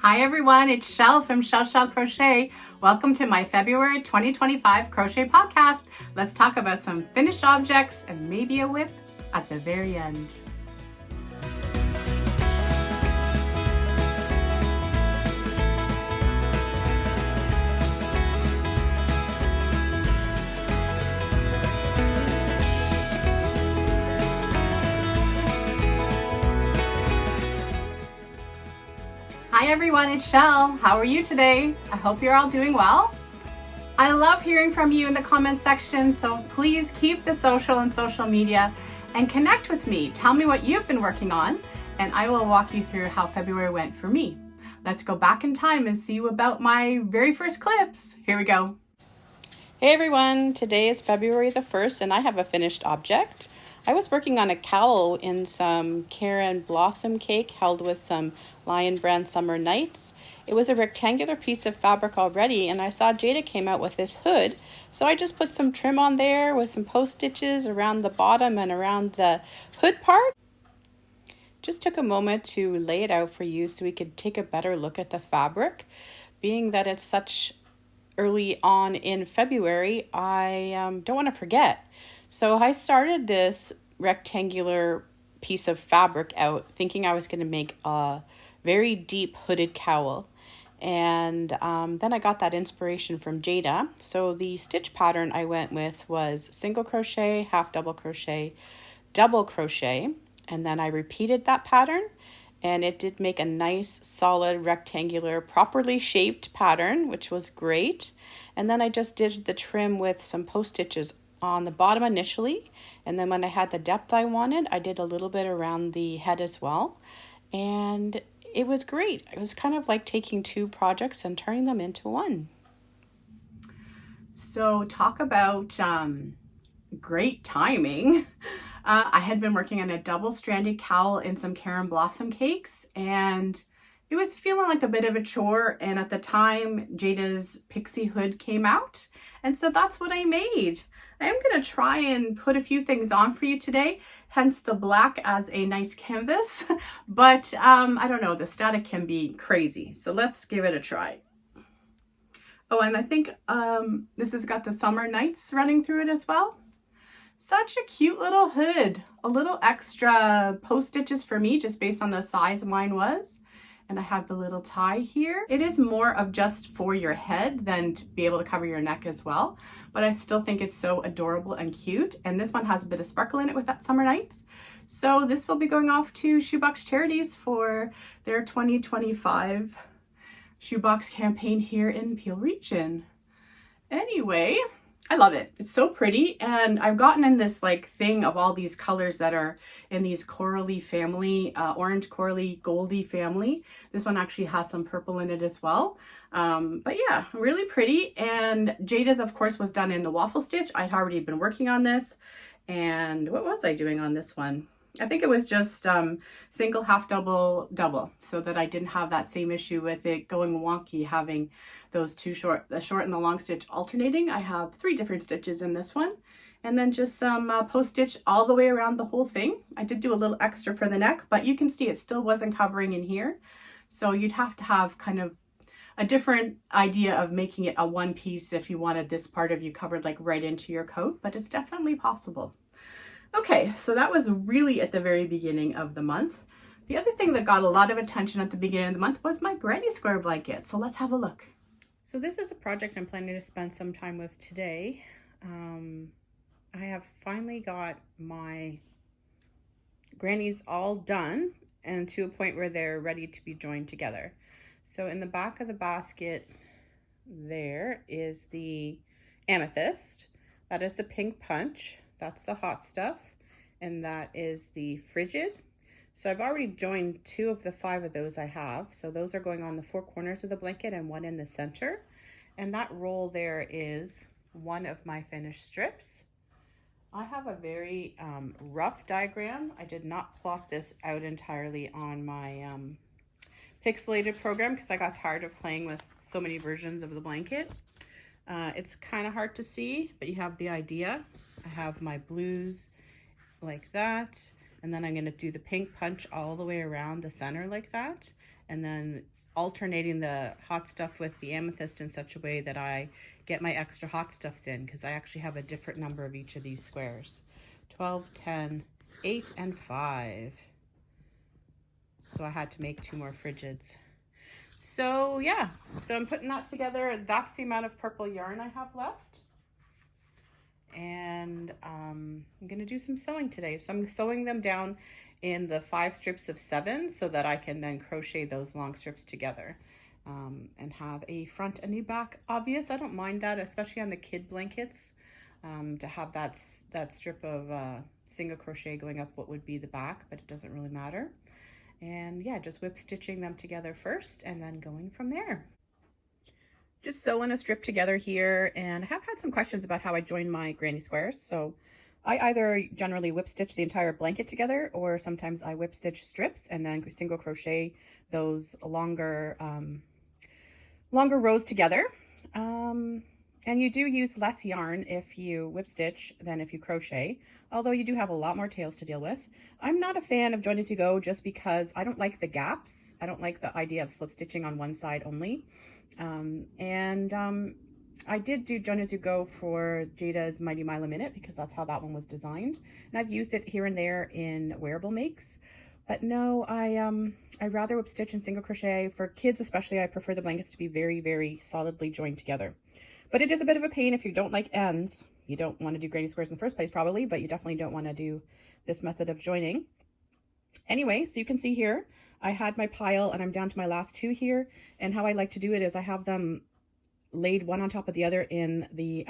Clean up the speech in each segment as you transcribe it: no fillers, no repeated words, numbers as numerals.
Hi everyone, it's Shell from Shell Crochet. Welcome to my February 2025 crochet podcast. Let's talk about some finished objects and maybe a whip at the very end. Hi everyone, it's Shell. How are you today? I hope you're all doing well. I love hearing from you in the comment section, so please keep the social media and connect with me. Tell me what you've been working on, and I will walk you through how February went for me. Let's go back in time and see about my very first clips. Here we go. Hey everyone, today is February the 1st and I have a finished object. I was working on a cowl in some Karen Blossom cake held with some Lion Brand Summer Nights. It was a rectangular piece of fabric already, and I saw Jayda came out with this hood. So I just put some trim on there with some post stitches around the bottom and around the hood part. Just took a moment to lay it out for you so we could take a better look at the fabric. Being that it's such early on in February, I don't want to forget. So I started this rectangular piece of fabric out thinking I was going to make a very deep hooded cowl. And then I got that inspiration from Jayda. So the stitch pattern I went with was single crochet, half double crochet, double crochet. And then I repeated that pattern. And it did make a nice, solid, rectangular, properly shaped pattern, which was great. And then I just did the trim with some post stitches on the bottom initially. And then when I had the depth I wanted, I did a little bit around the head as well. And it was great. It was kind of like taking two projects and turning them into one. So talk about great timing. I had been working on a double-stranded cowl in some Karen Blossom cakes, and it was feeling like a bit of a chore. And at the time, Jayda's Pixie hood came out, and so that's what I made. I am going to try and put a few things on for you today, hence the black as a nice canvas. But I don't know, the static can be crazy, so let's give it a try. Oh, and I think this has got the Summer Nights running through it as well. Such a cute little hood. A little extra post stitches for me just based on the size mine was. And I have the little tie here. It is more of just for your head than to be able to cover your neck as well. But I still think it's so adorable and cute. And this one has a bit of sparkle in it with that Summer Nights. So this will be going off to Shoebox Charities for their 2025 Shoebox campaign here in Peel Region. Anyway, I love it. It's so pretty, and I've gotten in this like thing of all these colors that are in these corally family, orange corally goldy family. This one actually has some purple in it as well. But yeah, really pretty. And Jayda's, of course, was done in the waffle stitch. I'd already been working on this. And what was I doing on this one? I think it was just single, half double, double, so that I didn't have that same issue with it going wonky, having those two the short and the long stitch alternating. I have 3 different stitches in this one, and then just some post stitch all the way around the whole thing. I did do a little extra for the neck, but you can see it still wasn't covering in here. So you'd have to have kind of a different idea of making it a one piece if you wanted this part of you covered like right into your coat, but it's definitely possible. Okay, so that was really at the very beginning of the month. The other thing that got a lot of attention at the beginning of the month was my granny square blanket. So let's have a look. So this is a project I'm planning to spend some time with today. I have finally got my grannies all done and to a point where they're ready to be joined together. So in the back of the basket there is the amethyst. That is the pink punch. That's the hot stuff, and that is the frigid. So I've already joined 2 of the 5 of those I have. So those are going on the 4 corners of the blanket and 1 in the center. And that roll there is 1 of my finished strips. I have a very rough diagram. I did not plot this out entirely on my pixelated program because I got tired of playing with so many versions of the blanket. It's kind of hard to see, but you have the idea. I have my blues like that, and then I'm going to do the pink punch all the way around the center like that, and then alternating the hot stuff with the amethyst in such a way that I get my extra hot stuffs in, because I actually have a different number of each of these squares. 12, 10, 8, and 5. So I had to make 2 more frigids. So yeah, so I'm putting that together. That's the amount of purple yarn I have left. And I'm gonna do some sewing today. So I'm sewing them down in the 5 strips of 7 so that I can then crochet those long strips together and have a front and a back. Obvious, I don't mind that, especially on the kid blankets, to have that strip of single crochet going up what would be the back, but it doesn't really matter. And yeah, just whip stitching them together first and then going from there. Just sewing a strip together here, and I have had some questions about how I join my granny squares. So I either generally whip stitch the entire blanket together, or sometimes I whip stitch strips and then single crochet those longer rows together. And you do use less yarn if you whip stitch than if you crochet, although you do have a lot more tails to deal with. I'm not a fan of join as you go just because I don't like the gaps. I don't like the idea of slip stitching on one side only. I did do join as you go for Jayda's Mighty Mile a Minute because that's how that one was designed. And I've used it here and there in wearable makes. But no, I'd rather whip stitch and single crochet. For kids especially, I prefer the blankets to be very, very solidly joined together. But it is a bit of a pain if you don't like ends. You don't want to do granny squares in the first place probably, but you definitely don't want to do this method of joining. Anyway, so you can see here, I had my pile and I'm down to my last 2 here. And how I like to do it is I have them laid one on top of the other in the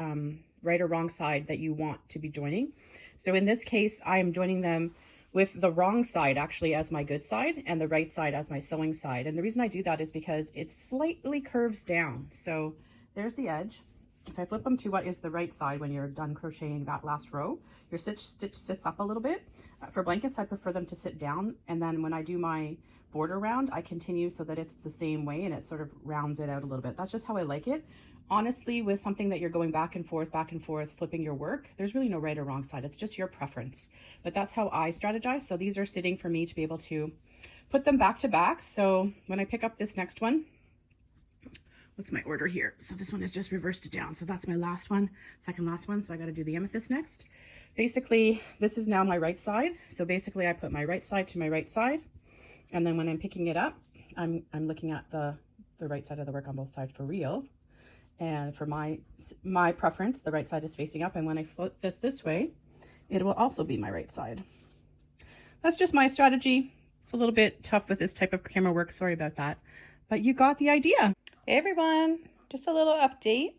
right or wrong side that you want to be joining. So in this case, I am joining them with the wrong side actually as my good side and the right side as my sewing side. And the reason I do that is because it slightly curves down. So there's the edge. If I flip them to what is the right side when you're done crocheting that last row, your stitch sits up a little bit. For blankets, I prefer them to sit down. And then when I do my border round, I continue so that it's the same way and it sort of rounds it out a little bit. That's just how I like it. Honestly, with something that you're going back and forth, flipping your work, there's really no right or wrong side. It's just your preference. But that's how I strategize. So these are sitting for me to be able to put them back to back. So when I pick up this next one, what's my order here? So this one is just reversed it down. So that's my last one, second last one. So I got to do the amethyst next. Basically, this is now my right side. So basically I put my right side to my right side. And then when I'm picking it up, I'm looking at the right side of the work on both sides for real. And for my preference, the right side is facing up. And when I flip this way, it will also be my right side. That's just my strategy. It's a little bit tough with this type of camera work. Sorry about that. But you got the idea. Hey everyone, just a little update.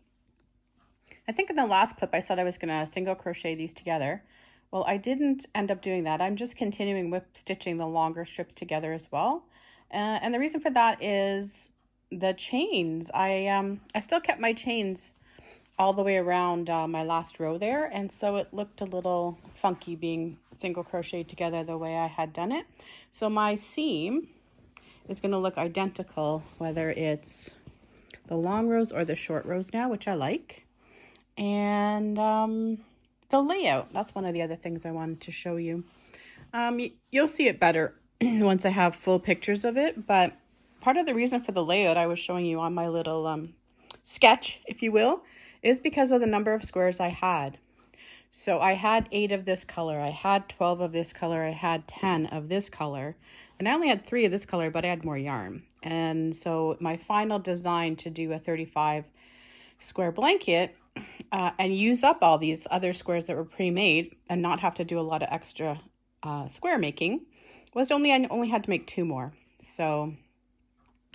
I think in the last clip I said I was going to single crochet these together. Well, I didn't end up doing that. I'm just continuing whip stitching the longer strips together as well. And the reason for that is the chains. I still kept my chains all the way around my last row there, and so it looked a little funky being single crocheted together the way I had done it. So my seam is going to look identical whether it's the long rows or the short rows now, which I like. And the layout, that's one of the other things I wanted to show you. You'll see it better once I have full pictures of it, but part of the reason for the layout I was showing you on my little sketch, if you will, is because of the number of squares I had. So I had 8 of this color, I had 12 of this color, I had 10 of this color, and I only had 3 of this color, but I had more yarn. And so my final design to do a 35 square blanket and use up all these other squares that were pre-made and not have to do a lot of extra square making was I only had to make 2 more. So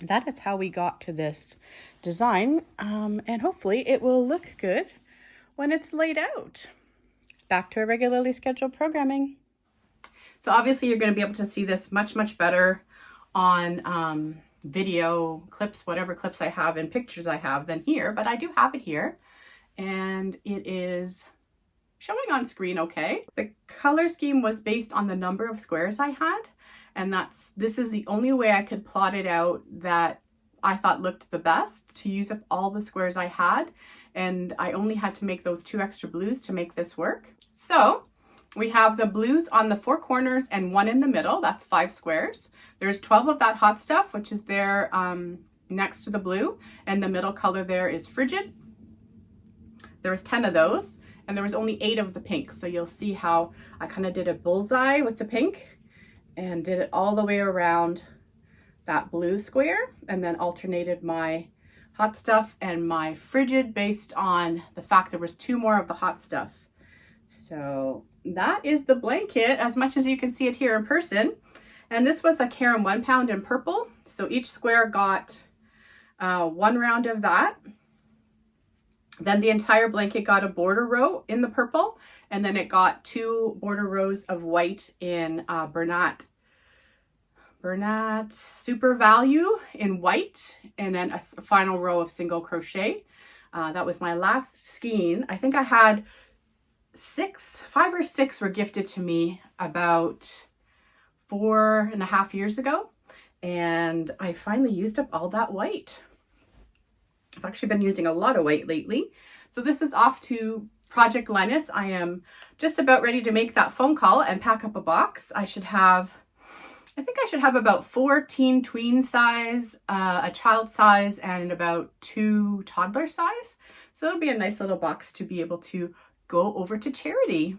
that is how we got to this design, and hopefully it will look good when it's laid out. Back to our regularly scheduled programming. So obviously you're going to be able to see this much better on video clips, whatever clips I have and pictures I have than here, but I do have it here and it is showing on screen okay. The color scheme was based on the number of squares I had, and this is the only way I could plot it out that I thought looked the best to use up all the squares I had, and I only had to make those 2 extra blues to make this work. So We have the blues on the 4 corners and 1 in the middle. That's 5 squares. There's 12 of that hot stuff, which is there next to the blue, and the middle color there is frigid. There was 10 of those, and there was only 8 of the pink. So you'll see how I kind of did a bullseye with the pink and did it all the way around that blue square, and then alternated my hot stuff and my frigid based on the fact there was 2 more of the hot stuff. So that is the blanket as much as you can see it here in person. And this was a Caron 1 pound in purple. So each square got 1 round of that. Then the entire blanket got a border row in the purple, and then it got 2 border rows of white in Bernat Super Value in white, and then a final row of single crochet. That was my last skein. I think I had 5 or 6 were gifted to me about 4.5 years ago, and I finally used up all that white. I've actually been using a lot of white lately. So this is off to Project Linus. I am just about ready to make that phone call and pack up a box. I think I should have about 4 teen tween size, a child size, and about 2 toddler size. So it'll be a nice little box to be able to go over to charity.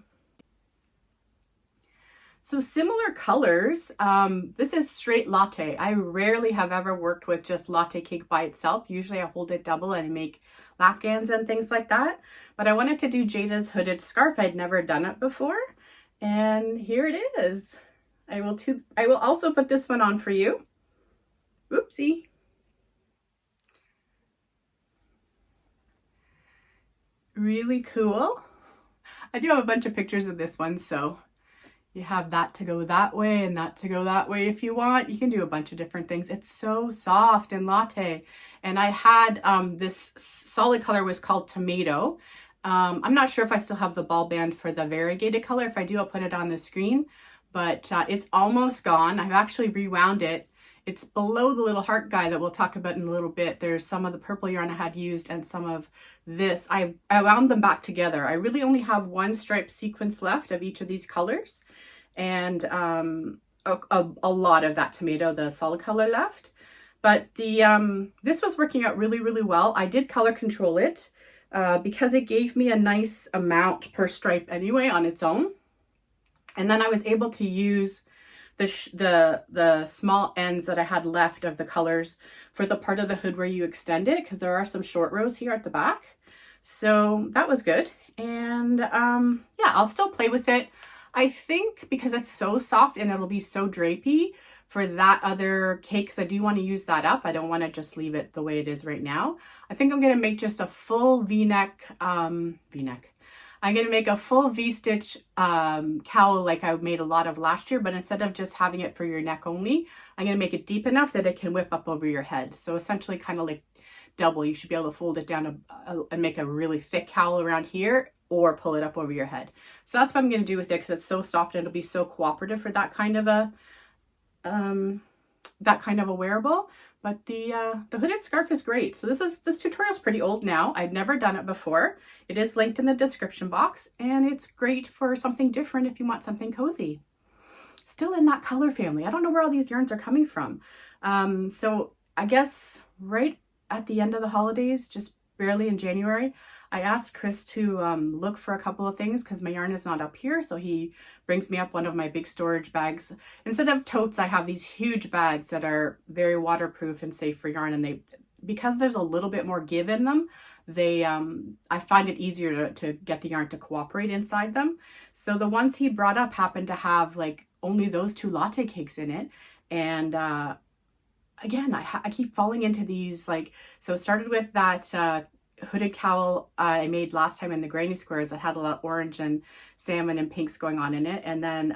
So similar colors, this is straight latte. I rarely have ever worked with just latte cake by itself. Usually I hold it double and make lapgans and things like that. But I wanted to do Jayda's hooded scarf. I'd never done it before. And here it is. I will also put this one on for you. Oopsie. Really cool. I do have a bunch of pictures of this one, so you have that to go that way and that to go that way if you want. You can do a bunch of different things. It's so soft and latte. And I had this solid color was called Tomato. I'm not sure if I still have the ball band for the variegated color. If I do, I'll put it on the screen. But it's almost gone. I've actually rewound it. It's below the little heart guy that we'll talk about in a little bit. There's some of the purple yarn I had used and some of this. I wound them back together. I really only have 1 striped sequence left of each of these colors, and a lot of that tomato, the solid color left. But the this was working out really, really well. I did color control it because it gave me a nice amount per stripe anyway on its own. And then I was able to use the small ends that I had left of the colors for the part of the hood where you extend it, because there are some short rows here at the back. So that was good. And yeah, I'll still play with it. I think because it's so soft and it'll be so drapey for that other cake, because I do want to use that up. I don't want to just leave it the way it is right now. I think I'm going to make just a full V-neck, I'm going to make a full V-stitch cowl like I made a lot of last year, but instead of just having it for your neck only, I'm going to make it deep enough that it can whip up over your head. So essentially kind of like double. You should be able to fold it down and make a really thick cowl around here, or pull it up over your head. So that's what I'm going to do with it, because it's so soft and it'll be so cooperative for that kind of a wearable. But the hooded scarf is great. So this tutorial is pretty old now. I've never done it before. It is linked in the description box, and it's great for something different if you want something cozy. Still in that color family. I don't know where all these yarns are coming from. So I guess right at the end of the holidays, just barely in January, I asked Chris to look for a couple of things because my yarn is not up here. So he brings me up one of my big storage bags. Instead of totes, I have these huge bags that are very waterproof and safe for yarn. And because there's a little bit more give in them, I find it easier to get the yarn to cooperate inside them. So the ones he brought up happened to have like only those 2 latte cakes in it. And again, I keep falling into these, like, so it started with that hooded cowl I made last time in the granny squares that had a lot of orange and salmon and pinks going on in it. And then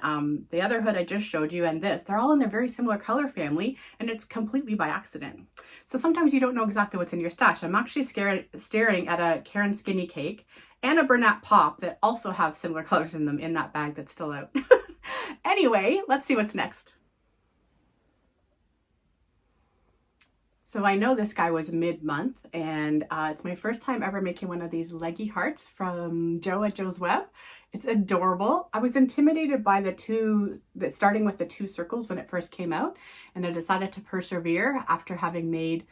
the other hood I just showed you and this, they're all in a very similar color family, and it's completely by accident. So sometimes you don't know exactly what's in your stash. I'm actually staring at a Caron Skinny Cake and a Bernat Pop that also have similar colors in them in that bag that's still out. Anyway, let's see what's next. So I know this guy was mid-month, and it's my first time ever making one of these leggy hearts from Joe at Joe's Web. It's adorable. I was intimidated by starting with the 2 circles when it first came out, and I decided to persevere after having made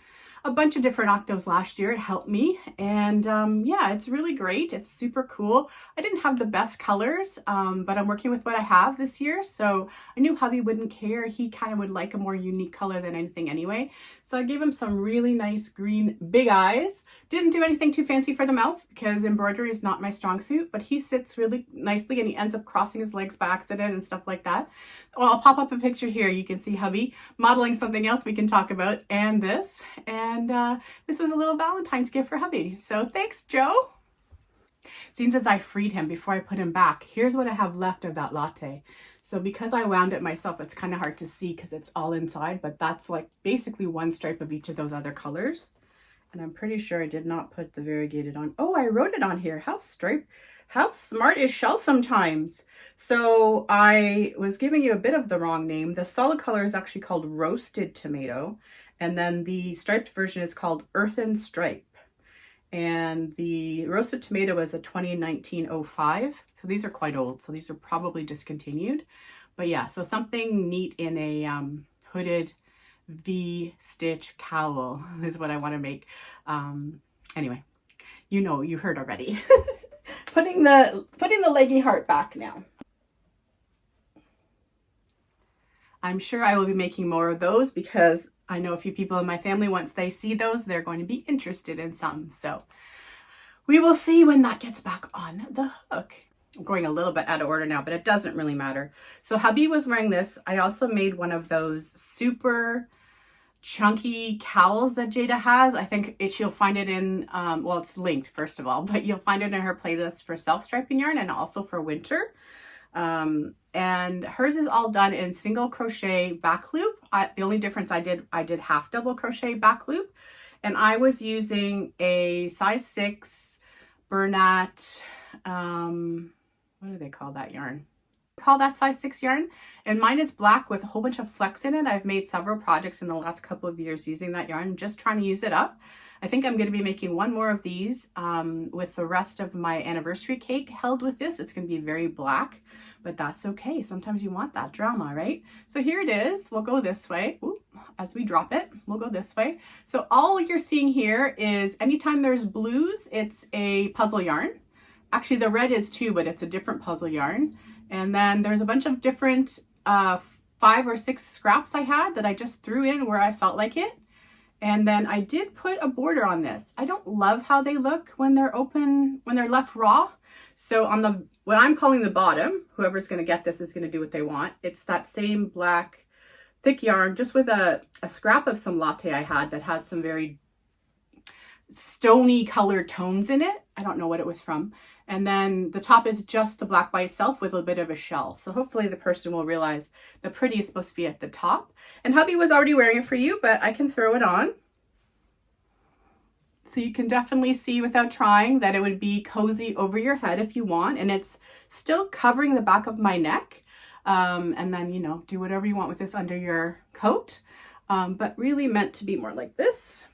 a bunch of different octos last year. It helped me, and yeah, it's really great. It's super cool. I didn't have the best colors, but I'm working with what I have this year, so I knew hubby wouldn't care. He kind of would like a more unique color than anything anyway, so I gave him some really nice green big eyes. Didn't do anything too fancy for the mouth because embroidery is not my strong suit, but he sits really nicely and he ends up crossing his legs by accident and stuff like that. Well, I'll pop up a picture here. You can see hubby modeling something else we can talk about, and this. And this was a little Valentine's gift for hubby. So thanks, Joe. Seems as I freed him before I put him back, here's what I have left of that latte. So because I wound it myself, it's kind of hard to see because it's all inside, but that's like basically 1 stripe of each of those other colors. And I'm pretty sure I did not put the variegated on. Oh, I wrote it on here. How smart is Shell sometimes? So I was giving you a bit of the wrong name. The solid color is actually called Roasted Tomato. And then the striped version is called Earthen Stripe. And the Roasted Tomato is a 2019-05. So these are quite old. So these are probably discontinued. But yeah, so something neat in a hooded V-stitch cowl is what I want to make. Anyway, you heard already. putting the leggy heart back now. I'm sure I will be making more of those because I know a few people in my family, once they see those, they're going to be interested in some. So we will see when that gets back on the hook. I'm going a little bit out of order now, but it doesn't really matter. So hubby was wearing this. I also made one of those super chunky cowls that Jayda has. I think you'll find it in, well, it's linked first of all, but you'll find it in her playlist for self-striping yarn and also for winter. And hers is all done in single crochet back loop. The only difference I did half double crochet back loop, and I was using a size 6 Bernat, what do they call that yarn? Call that size 6 yarn, and mine is black with a whole bunch of flex in it. I've made several projects in the last couple of years using that yarn. I'm just trying to use it up. I think I'm going to be making one more of these with the rest of my anniversary cake held with this. It's going to be very black, but that's okay. Sometimes you want that drama, right? So here it is. We'll go this way. Ooh, as we drop it, we'll go this way. So all you're seeing here is anytime there's blues, it's a puzzle yarn. Actually, the red is too, but it's a different puzzle yarn. And then there's a bunch of different 5 or 6 scraps I had that I just threw in where I felt like it. And then I did put a border on this. I don't love how they look when they're open, when they're left raw. So on the, what I'm calling the bottom, whoever's going to get this is going to do what they want. It's that same black thick yarn just with a scrap of some latte I had that had some very stony colored tones in it. I don't know what it was from. And then the top is just the black by itself with a bit of a shell. So hopefully the person will realize the pretty is supposed to be at the top. And hubby was already wearing it for you, but I can throw it on. So you can definitely see without trying that it would be cozy over your head if you want. And it's still covering the back of my neck. And then, you know, do whatever you want with this under your coat. But really meant to be more like this.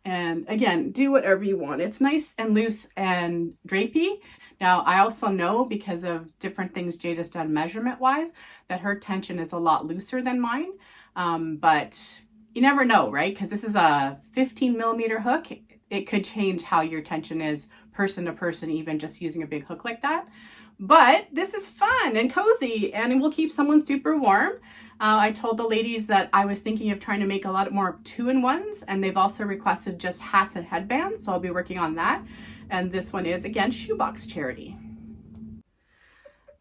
And again, do whatever you want. It's nice and loose and drapey. Now, I also know because of different things Jayda's done measurement wise that her tension is a lot looser than mine. But you never know, right? Because this is a 15 millimeter hook. It could change how your tension is person to person, even just using a big hook like that. But this is fun and cozy and it will keep someone super warm. I told the ladies that I was thinking of trying to make a lot more 2-in-1s, and they've also requested just hats and headbands, so I'll be working on that. And this one is, again, Shoebox charity.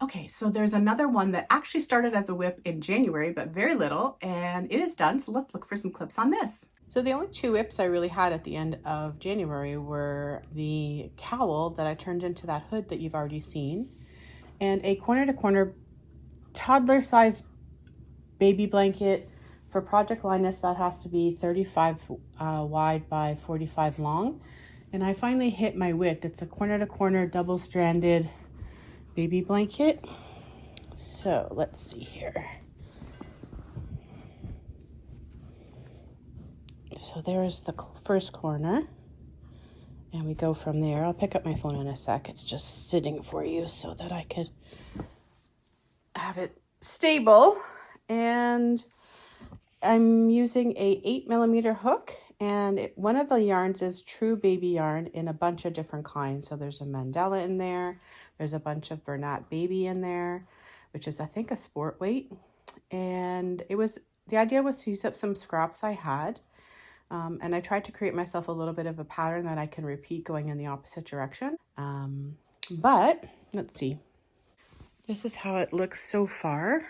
Okay, so there's another one that actually started as a whip in January, but very little, and it is done, so let's look for some clips on this. So the only 2 whips I really had at the end of January were the cowl that I turned into that hood that you've already seen, and a corner-to-corner toddler-sized baby blanket for Project Linus that has to be 35 wide by 45 long. And I finally hit my width. It's a corner-to-corner double-stranded baby blanket. So let's see here. So there's the first corner. And we go from there. I'll pick up my phone in a sec. It's just sitting for you so that I could have it stable. And I'm using a 8mm hook, and one of the yarns is True Baby yarn in a bunch of different kinds. So there's a Mandala in there. There's a bunch of Bernat Baby in there, which is, I think, a sport weight. And the idea was to use up some scraps I had. And I tried to create myself a little bit of a pattern that I can repeat going in the opposite direction. But let's see. This is how it looks so far.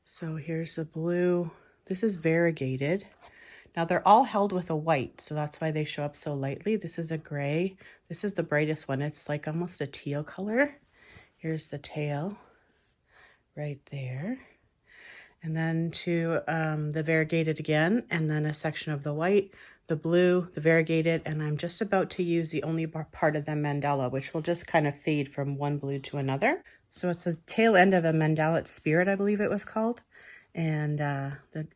So here's the blue. This is variegated. Now they're all held with a white, so that's why they show up so lightly. This is a gray. This is the brightest one. It's like almost a teal color. Here's the tail right there. And then to the variegated again, and then a section of the white, the blue, the variegated, and I'm just about to use the only part of the mandala, which will just kind of fade from one blue to another. So it's the tail end of a mandala spirit, I believe it was called. And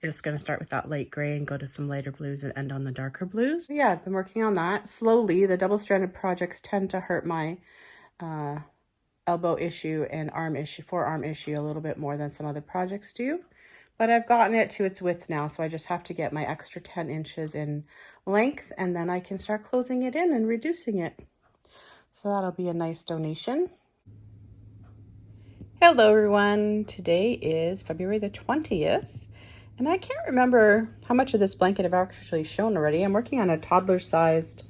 just going to start with that light gray and go to some lighter blues and end on the darker blues. Yeah, I've been working on that slowly. The double-stranded projects tend to hurt my elbow issue and forearm issue a little bit more than some other projects do. But I've gotten it to its width now, so I just have to get my extra 10 inches in length, and then I can start closing it in and reducing it. So that'll be a nice donation. Hello everyone, today is February the 20th, and I can't remember how much of this blanket I've actually shown already. I'm working on a toddler-sized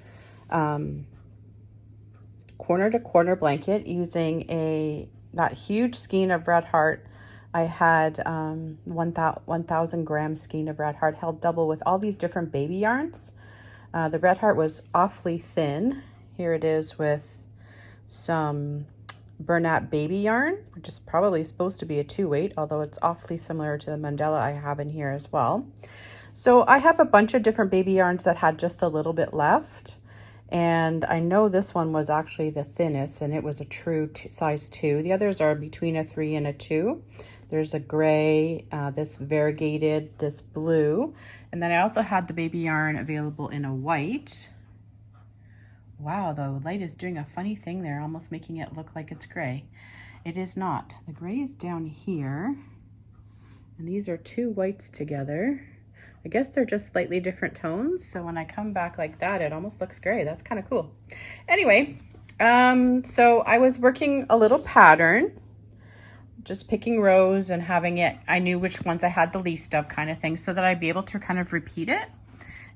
corner-to-corner blanket using that huge skein of Red Heart. I had 1,000 gram skein of Red Heart held double with all these different baby yarns. The Red Heart was awfully thin. Here it is with some Bernat Baby yarn, which is probably supposed to be a 2-weight, although it's awfully similar to the mandala I have in here as well. So I have a bunch of different baby yarns that had just a little bit left. And I know this one was actually the thinnest, and it was a true size 2. The others are between a 3 and a 2. There's a gray, this variegated, this blue. And then I also had the baby yarn available in a white. Wow, the light is doing a funny thing there, almost making it look like it's gray. It is not. The gray is down here. And these are 2 whites together. I guess they're just slightly different tones. So when I come back like that, it almost looks gray. That's kind of cool. Anyway, so I was working a little pattern, just picking rows and having it, I knew which ones I had the least of kind of thing, so that I'd be able to kind of repeat it.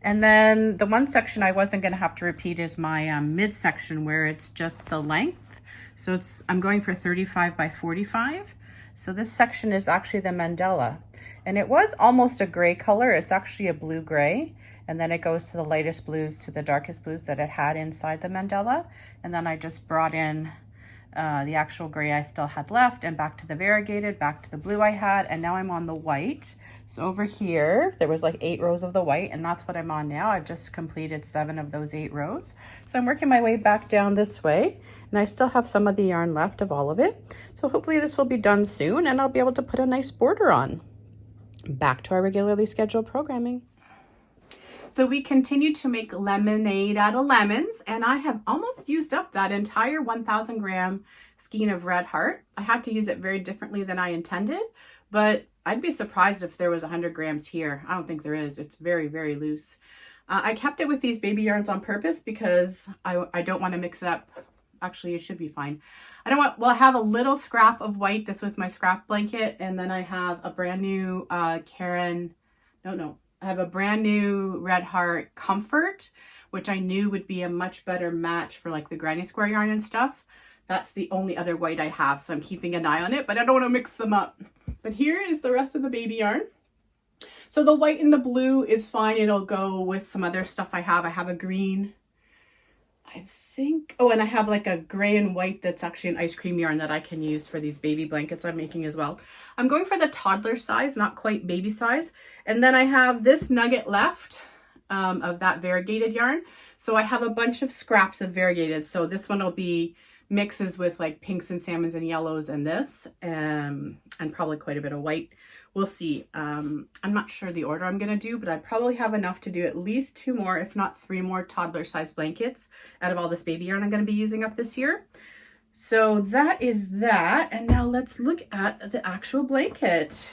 And then the one section I wasn't going to have to repeat is my midsection, where it's just the length. So I'm going for 35 by 45. So this section is actually the mandala, and it was almost a gray color. It's actually a blue gray, and then it goes to the lightest blues to the darkest blues that it had inside the mandala. And then I just brought in the actual gray I still had left, and back to the variegated, back to the blue I had, and now I'm on the white. So over here there was like 8 rows of the white, and that's what I'm on now. I've just completed 7 of those 8 rows. So I'm working my way back down this way, and I still have some of the yarn left of all of it. So hopefully this will be done soon, and I'll be able to put a nice border on. Back to our regularly scheduled programming. So we continue to make lemonade out of lemons, and I have almost used up that entire 1,000 gram skein of Red Heart. I had to use it very differently than I intended, but I'd be surprised if there was 100 grams here. I don't think there is. It's very, very loose. I kept it with these baby yarns on purpose because I don't want to mix it up. Actually, it should be fine. I have a little scrap of white that's with my scrap blanket, and then I have a brand new I have a brand new Red Heart Comfort, which I knew would be a much better match for like the granny square yarn and stuff. That's the only other white I have, so I'm keeping an eye on it, but I don't want to mix them up. But here is the rest of the baby yarn. So the white and the blue is fine. It'll go with some other stuff I have. I have a green, I think. Oh, and I have like a gray and white that's actually an ice cream yarn that I can use for these baby blankets I'm making as well. I'm going for the toddler size, not quite baby size. And then I have this nugget left of that variegated yarn. So I have a bunch of scraps of variegated. So this one will be mixes with like pinks and salmons and yellows and this, and probably quite a bit of white we'll see. I'm not sure the order I'm gonna do, but I probably have enough to do at least 2 more, if not 3 more toddler size blankets out of all this baby yarn I'm gonna be using up this year. So that is that. And now let's look at the actual blanket.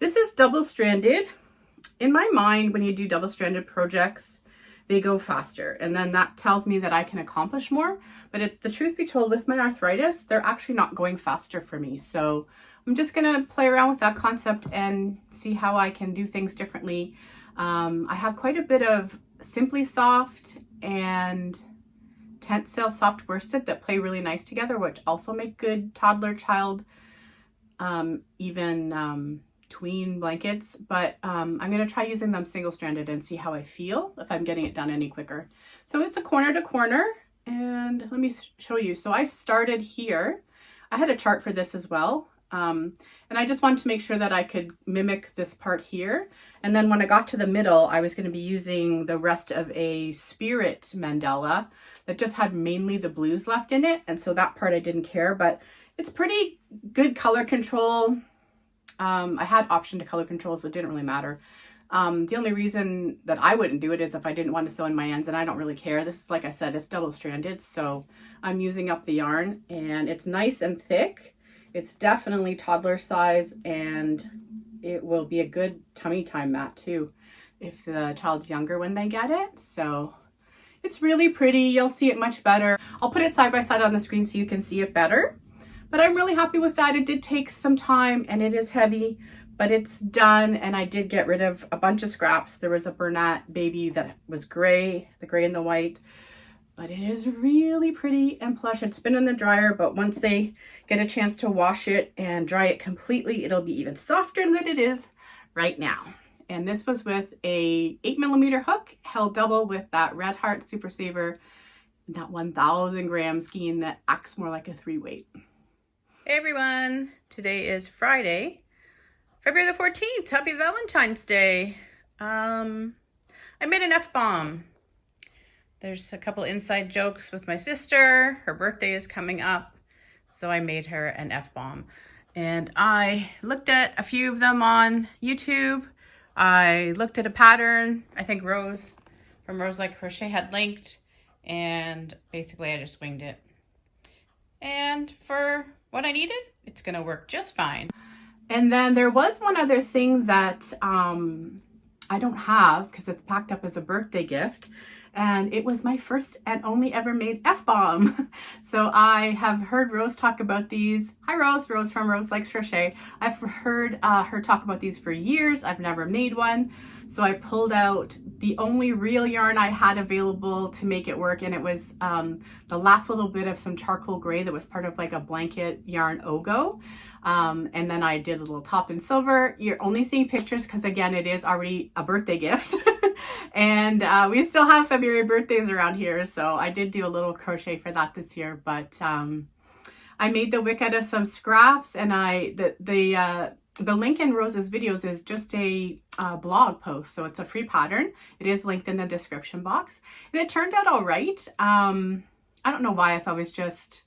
This is double-stranded. In my mind, when you do double-stranded projects, they go faster. And then that tells me that I can accomplish more. But the truth be told, with my arthritis, they're actually not going faster for me. So I'm just gonna play around with that concept and see how I can do things differently. I have quite a bit of Simply Soft and Tencel soft worsted that play really nice together, which also make good toddler, child, even tween blankets. But I'm gonna try using them single-stranded and see how I feel, if I'm getting it done any quicker. So it's a corner to corner, and let me show you. So I started here. I had a chart for this as well. And I just wanted to make sure that I could mimic this part here. And then when I got to the middle, I was going to be using the rest of a spirit mandala that just had mainly the blues left in it. And so that part I didn't care, but it's pretty good color control. I had option to color control, so it didn't really matter. The only reason that I wouldn't do it is if I didn't want to sew in my ends, and I don't really care. This is, like I said, it's double-stranded, so I'm using up the yarn, and it's nice and thick. It's definitely toddler size, and it will be a good tummy time mat too if the child's younger when they get it. So it's really pretty. You'll see it much better. I'll put it side by side on the screen so you can see it better. But I'm really happy with that. It did take some time and it is heavy, but it's done, and I did get rid of a bunch of scraps. There was a Bernat baby that was gray, the gray and the white. But it is really pretty and plush. It's been in the dryer, but once they get a chance to wash it and dry it completely, it'll be even softer than it is right now. And this was with a 8mm hook, held double with that Red Heart Super Saver, that 1,000 gram skein that acts more like a 3-weight. Hey everyone, today is Friday, February the 14th. Happy Valentine's Day. I made an F-bomb. There's a couple inside jokes with my sister. Her birthday is coming up, so I made her an F-bomb. And I looked at a few of them on YouTube. I looked at a pattern. I think Rose from Rose Like Crochet had linked, and basically I just winged it. And for what I needed, it's gonna work just fine. And then there was one other thing that I don't have because it's packed up as a birthday gift. And it was my first and only ever made F-bomb. So I have heard Rose talk about these. Hi Rose, Rose from Rose Likes Crochet. I've heard her talk about these for years. I've never made one. So I pulled out the only real yarn I had available to make it work. And it was the last little bit of some charcoal gray that was part of like a blanket yarn Ogo. And then I did a little top in silver. You're only seeing pictures because again, it is already a birthday gift. And we still have February birthdays around here, so I did do a little crochet for that this year. But I made the wick out of some scraps, and the link in Rose's videos is just a blog post, so it's a free pattern. It is linked in the description box, and it turned out all right. I don't know why, if I was just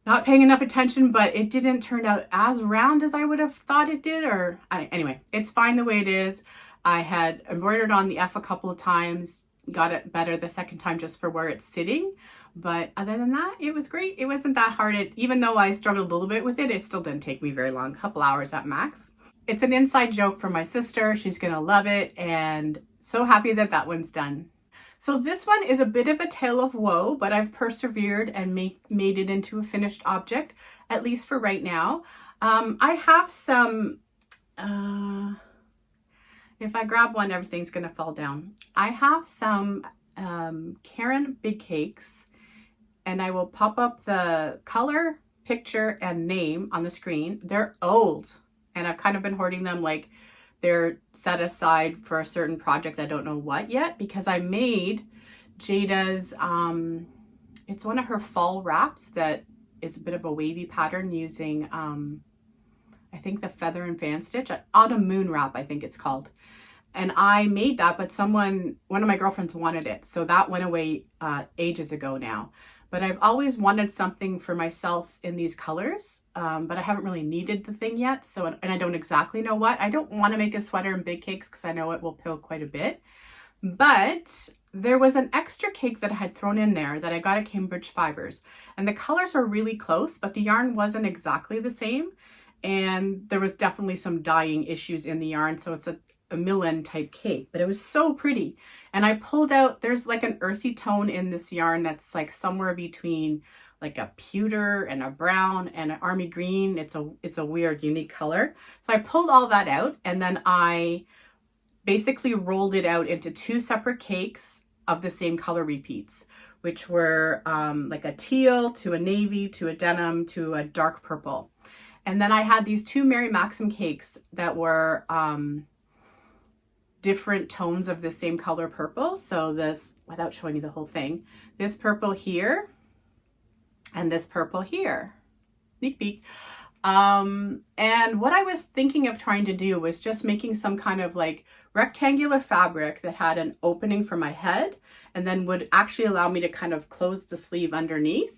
not paying enough attention, but it didn't turn out as round as I would have thought it did. Anyway, it's fine the way it is. I had embroidered on the F a couple of times, got it better the second time just for where it's sitting. But other than that, it was great. It wasn't that hard. Even though I struggled a little bit with it, it still didn't take me very long, a couple hours at max. It's an inside joke from my sister. She's gonna love it, and so happy that that one's done. So this one is a bit of a tale of woe, but I've persevered and made it into a finished object, at least for right now. I have some... if I grab one, everything's gonna fall down. I have some Karen Big Cakes, and I will pop up the color, picture, and name on the screen. They're old, and I've kind of been hoarding them, like they're set aside for a certain project. I don't know what yet, because I made Jayda's, it's one of her fall wraps that is a bit of a wavy pattern using, I think the Feather and Fan Stitch, Autumn Moon Wrap, I think it's called. And I made that, but one of my girlfriends wanted it. So that went away ages ago now. But I've always wanted something for myself in these colors. but I haven't really kneaded the thing yet. So, and I don't exactly know what. I don't want to make a sweater in big cakes because I know it will pill quite a bit. But there was an extra cake that I had thrown in there that I got at Cambridge Fibers. And the colors are really close, but the yarn wasn't exactly the same. And there was definitely some dyeing issues in the yarn. So it's a Milan type cake, but it was so pretty. And I pulled out, there's like an earthy tone in this yarn that's like somewhere between like a pewter and a brown and an army green. It's a weird, unique color. So I pulled all that out, and then I basically rolled it out into 2 separate cakes of the same color repeats, which were like a teal to a navy to a denim to a dark purple. And then I had these 2 Mary Maxim cakes that were different tones of the same color purple. So this, without showing you the whole thing, this purple here and this purple here. Sneak peek. And what I was thinking of trying to do was just making some kind of like rectangular fabric that had an opening for my head and then would actually allow me to kind of close the sleeve underneath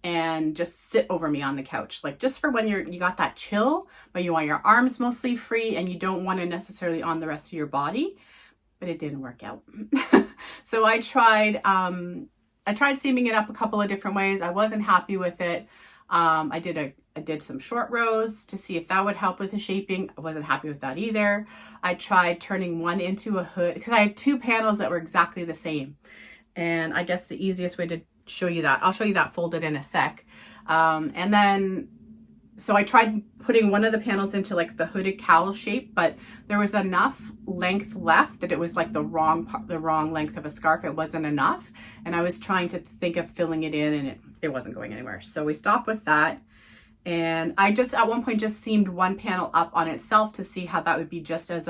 and just sit over me on the couch, like just for when you got that chill, but you want your arms mostly free and you don't want it necessarily on the rest of your body. But it didn't work out. So I tried seaming it up a couple of different ways. I wasn't happy with it. I did some short rows to see if that would help with the shaping. I wasn't happy with that either. I tried turning one into a hood because I had 2 panels that were exactly the same. And I guess the easiest way to show you that, I'll show you that folded in a sec. And then, so I tried putting one of the panels into like the hooded cowl shape, but there was enough length left that it was like the wrong length of a scarf. It wasn't enough. And I was trying to think of filling it in, and it wasn't going anywhere. So we stopped with that. And I just, at one point, just seamed one panel up on itself to see how that would be just as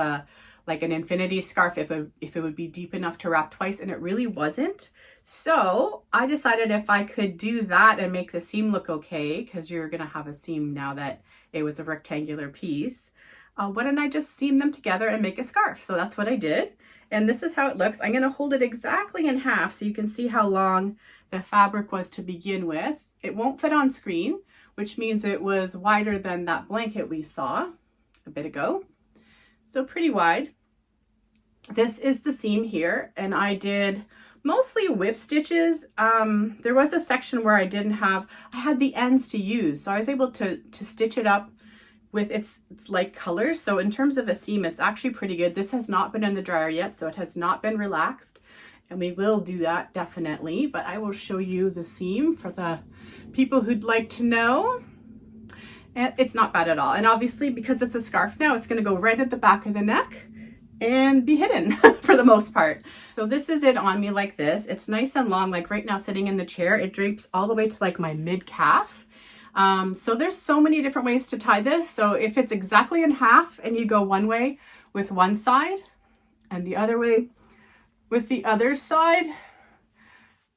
like an infinity scarf, if it would be deep enough to wrap twice, and it really wasn't. So I decided if I could do that and make the seam look okay, because you're gonna have a seam now that it was a rectangular piece, why don't I just seam them together and make a scarf? So that's what I did. And this is how it looks. I'm gonna hold it exactly in half so you can see how long the fabric was to begin with. It won't fit on screen, which means it was wider than that blanket we saw a bit ago. So pretty wide. This is the seam here, and I did mostly whip stitches. There was a section where I had the ends to use, so I was able to stitch it up with its light colors. So in terms of a seam, it's actually pretty good. This has not been in the dryer yet, so it has not been relaxed, and we will do that definitely, but I will show you the seam for the people who'd like to know. And it's not bad at all. And obviously, because it's a scarf now, it's going to go right at the back of the neck and be hidden for the most part. So this is it on me like this. It's nice and long, like right now sitting in the chair, it drapes all the way to like my mid calf. So there's so many different ways to tie this. So if it's exactly in half and you go one way with one side and the other way with the other side,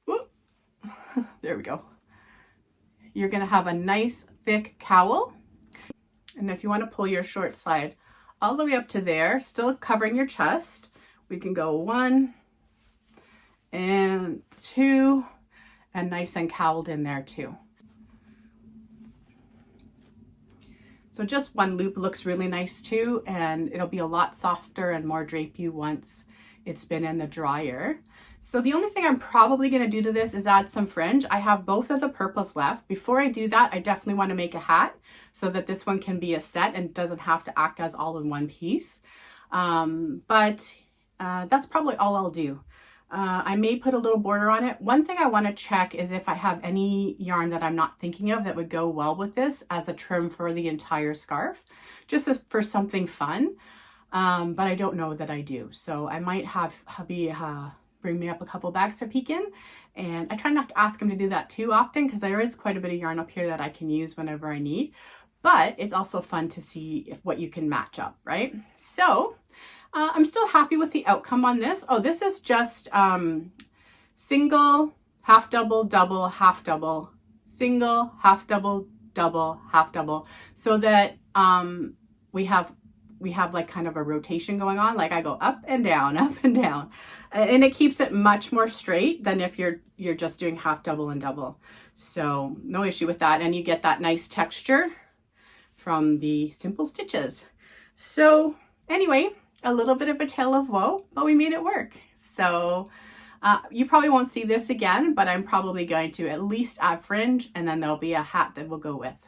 whoop, there we go. You're going to have a nice thick cowl. And if you want to pull your short side all the way up to there, still covering your chest, we can go 1 and 2 and nice and cowled in there too. So just one loop looks really nice too, and it'll be a lot softer and more drapey once it's been in the dryer. So the only thing I'm probably going to do to this is add some fringe. I have both of the purples left. Before I do that, I definitely want to make a hat so that this one can be a set and doesn't have to act as all in one piece. But that's probably all I'll do. I may put a little border on it. One thing I want to check is if I have any yarn that I'm not thinking of that would go well with this as a trim for the entire scarf, just for something fun. But I don't know that I do. So I might have hubby bring me up a couple bags to peek in, and I try not to ask him to do that too often because there is quite a bit of yarn up here that I can use whenever I need, but it's also fun to see what you can match up, right? So I'm still happy with the outcome on this. Oh, this is just single, half double, double, half double, single, half double, double, half double, so that we have like kind of a rotation going on. Like I go up and down, and it keeps it much more straight than if you're just doing half double and double. So no issue with that. And you get that nice texture from the simple stitches. So anyway, a little bit of a tale of woe, but we made it work. So you probably won't see this again, but I'm probably going to at least add fringe, and then there'll be a hat that will go with.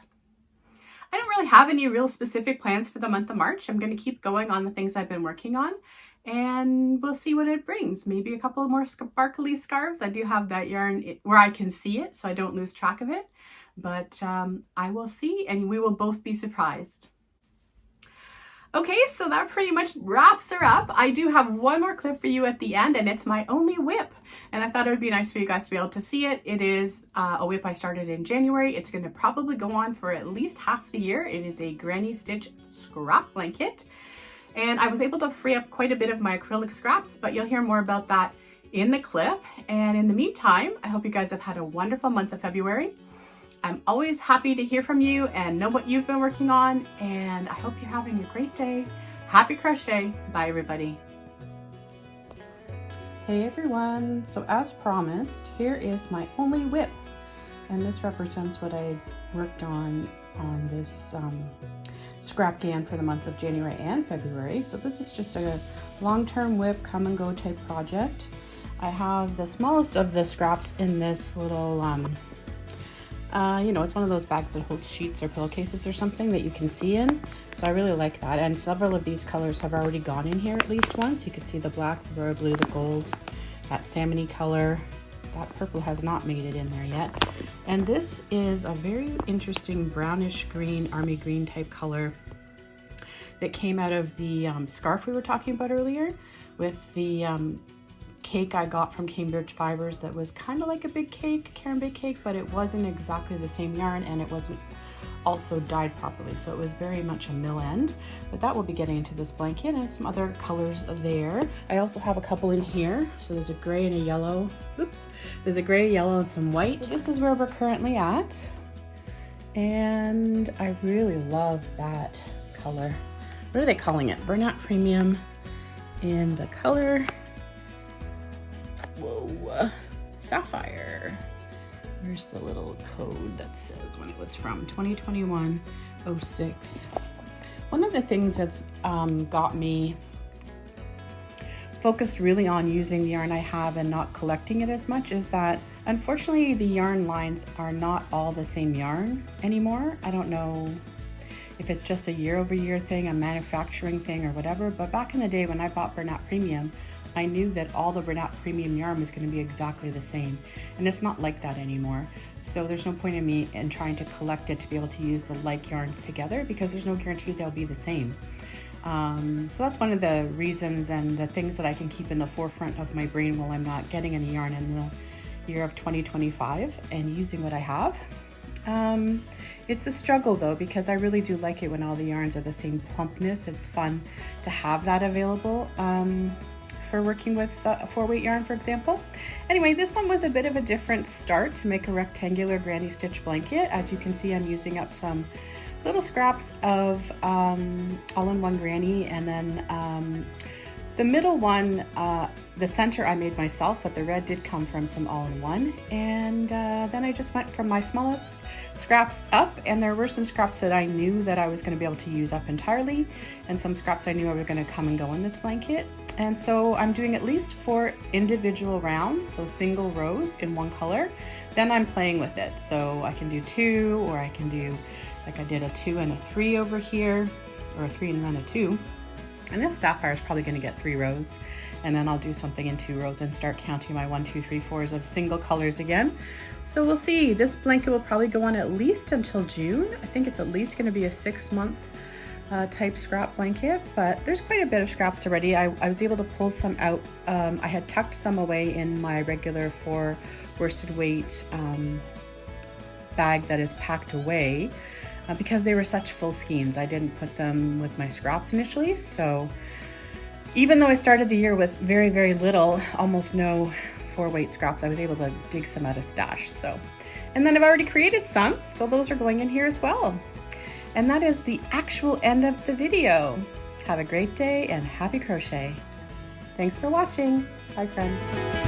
I don't really have any real specific plans for the month of March. I'm going to keep going on the things I've been working on, and we'll see what it brings. Maybe a couple more sparkly scarves. I do have that yarn where I can see it, so I don't lose track of it. But I will see, and we will both be surprised. Okay, so that pretty much wraps her up. I do have one more clip for you at the end, and it's my only whip. And I thought it would be nice for you guys to be able to see it. It is a whip I started in January. It's going to probably go on for at least half the year. It is a granny stitch scrap blanket. And I was able to free up quite a bit of my acrylic scraps, but you'll hear more about that in the clip. And in the meantime, I hope you guys have had a wonderful month of February. I'm always happy to hear from you and know what you've been working on, and I hope you're having a great day. Happy crochet. Bye everybody. Hey everyone, so as promised, here is my only whip, and this represents what I worked on this scrap GAN for the month of January and February. So this is just a long-term whip, come and go type project. I have the smallest of the scraps in this little you know, it's one of those bags that holds sheets or pillowcases or something that you can see in. So I really like that. And several of these colors have already gone in here at least once. You can see the black, the royal blue, the gold, that salmony color. That purple has not made it in there yet. And this is a very interesting brownish green, army green type color that came out of the scarf we were talking about earlier with the cake I got from Cambridge Fibers that was kind of like a big cake, carom bake cake, but it wasn't exactly the same yarn, and it wasn't also dyed properly, so it was very much a mill end. But that will be getting into this blanket, and some other colors there. I also have a couple in here, so there's a gray and a yellow. Oops, there's a gray, yellow, and some white. So this is where we're currently at, and I really love that color. What are they calling it? Burnout Premium in the color, whoa, Sapphire. Where's the little code that says when it was from? 2021-06. One of the things that's got me focused really on using the yarn I have and not collecting it as much is that unfortunately the yarn lines are not all the same yarn anymore. I don't know if it's just a year-over-year thing, a manufacturing thing or whatever, but back in the day when I bought Burnout Premium, I knew that all the Burnout Premium yarn was going to be exactly the same, and it's not like that anymore. So there's no point in me in trying to collect it to be able to use the like yarns together because there's no guarantee they'll be the same. So that's one of the reasons and the things that I can keep in the forefront of my brain while I'm not getting any yarn in the year of 2025 and using what I have. It's a struggle though, because I really do like it when all the yarns are the same plumpness. It's fun to have that available for working with a 4-weight yarn, for example. Anyway, this one was a bit of a different start to make a rectangular granny stitch blanket. As you can see, I'm using up some little scraps of all-in-one granny, and then the middle one, the center I made myself, but the red did come from some all-in-one. And then I just went from my smallest scraps up, and there were some scraps that I knew that I was going to be able to use up entirely, and some scraps I knew I was going to come and go in this blanket. And so I'm doing at least 4 individual rounds, so single rows in one color. Then I'm playing with it, so I can do 2, or I can do, like I did a 2 and a 3 over here, or a 3 and then a 2. And this Sapphire is probably going to get 3 rows, and then I'll do something in 2 rows and start counting my 1, 2, 3, 4s of single colors again. So we'll see. This blanket will probably go on at least until June. I think it's at least going to be a 6-month type scrap blanket, but there's quite a bit of scraps already. I was able to pull some out. I had tucked some away in my regular 4 worsted weight bag that is packed away because they were such full skeins. I didn't put them with my scraps initially, so even though I started the year with very, very little, almost no 4-weight scraps, I was able to dig some out of stash. So, and then I've already created some, so those are going in here as well. And that is the actual end of the video. Have a great day and happy crochet. Thanks for watching. Bye friends.